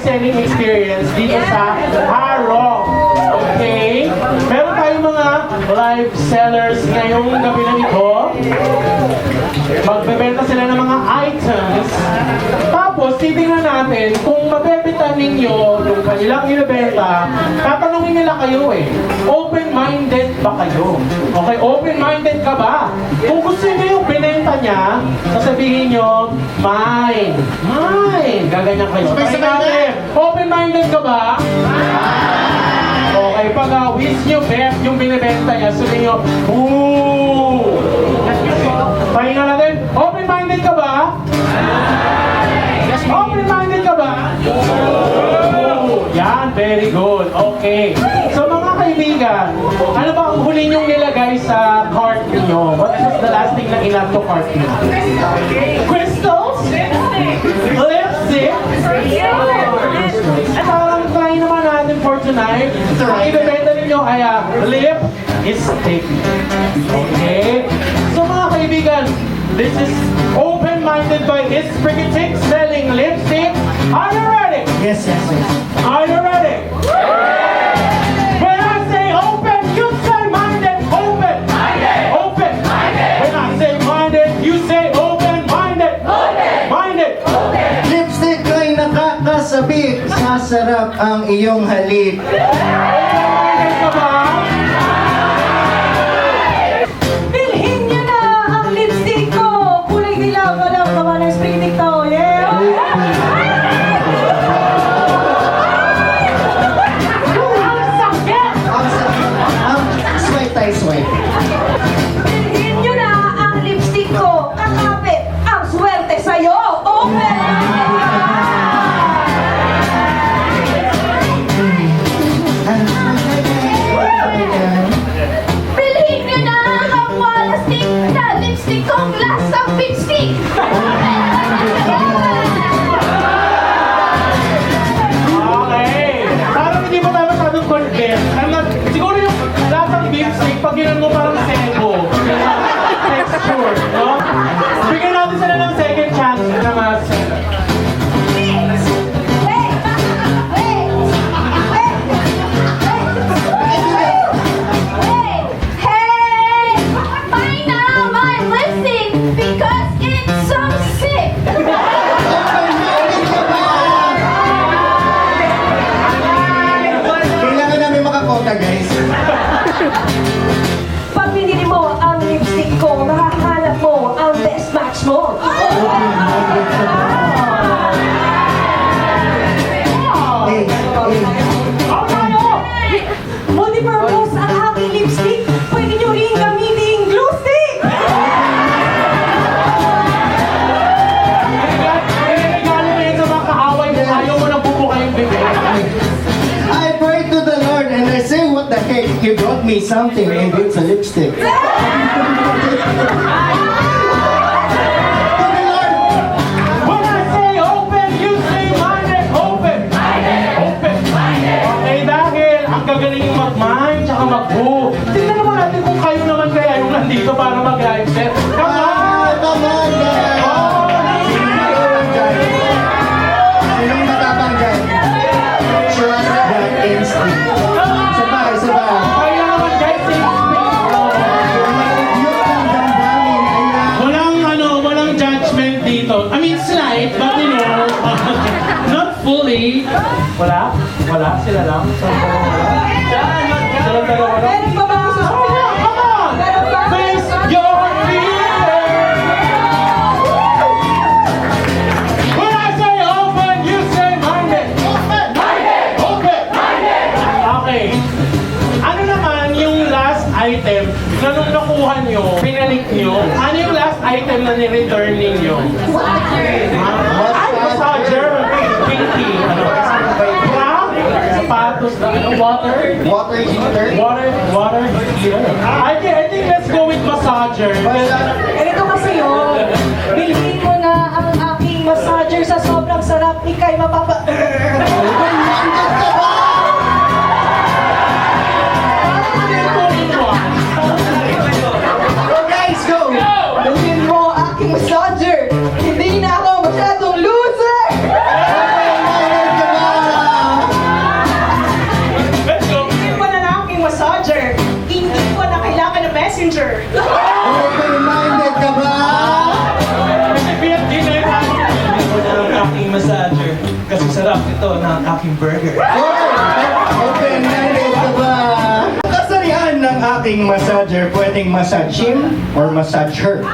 selling experience dito sa Harong. Okay? Meron tayong mga live sellers ngayong gabi na ito. Magbebenta sila ng mga items. Tapos, titingnan natin kung mabebenta ninyo yung kanilang inibenta, tatanungin nila kayo open-minded ba kayo? Okay, open-minded ka ba? Kung gusto niyo yung binenta niya, sasabihin niyo, mine. Gaganyan kayo. Open-minded ka ba? Okay, pag wish nyo bet yung binibenta niya, sabihin nyo, ooh! Pahinga natin, open-minded ka ba? Open-minded ka ba? Yan, very good. Okay. So mga kaibigan, ano ba ang huli nyong nilagay sa cart niyo? What is the last thing na in-add to cart niyo? Crystals? Lipstick? At parang try naman natin for tonight. Ang ibebenta ninyo ay lipstick. Okay? So mga kaibigan, this is open-minded by Isprigitic selling lipstick. Are you ready? Yes. Are you ready? When I say open, you say minded. Open. Open. When I say minded, you say open-minded. Minded. Lipstick ay nakakasabik, sasarap ang iyong halik. Open-minded ka ba? Bilhin niyo na ang lipstick ko! Kulay dilaw, walang gawa ng spring to. Yeah! Swipe tayo, swipe. Bilhin niyo na ang lipstick ko! Kakapit ang swerte sa'yo! Open! Bilhin niyo na ang walastik na lipstick kong lasang lipstick! Okay. Parang hindi mo tayo masyadong convinced. Siguro yung lasang lipstick, pag ginan mo parang sebo. Texture, no? Bigyan natin sila ng second chance na mas... Kailangan namin makakota, guys. Pag binili mo ang lipstick ko, mahahanap mo ang best match mo. Multi-purpose ang aking lipstick. Pwede nyo rin gamitin glue stick. Regalo mo yun sa mga kaaway mo. Ayaw mo nang bubuka yung bibig. I prayed to the Lord and I say, what the heck? He brought me something and it's a lipstick. To the Lord! When I say open, you say minded. Open. Open. Okay, dahil ang gagaling yung mag-mind tsaka mag-book. Tingnan naman natin kung kayo naman kaya yung nandito para mag-live set. Come on! Come on, guys! Sinong matapang dyan? Trust that instinct. Isa pa. Kaya naman guys, Yung damdamin ay walang judgment dito. I mean, slight, but you know, not fully. Wala? Sila lang? Sila dalawa lang? Meron pa ba gusto Oh yeah, come on! Meron pa? Face your feelings! When I say open, you say minded. Open! Okay. Ano naman yung last item na nung nakuha nyo, pinalik nyo? Ano yung last item na ni-return ninyo? Ay, massager! Pinky! Bra? Sapatos na water? water heater. Water heater. I think let's go with massager. Ganito kasi yun. Bilhin mo na ang aking massager sa sobrang sarap. Ika'y mapapa... Go, guys, go! Bilhin mo ang aking massager. Hindi na ako masyadong loser. Open-minded ka ba? ginger. Open-minded ka ba? Kasi BFG na yun. Ako na ang aking massager. Kasi sarap ito ng aking burger. Open-minded ka ba? Kasarihan ng aking massager, pwedeng massage him or massage her.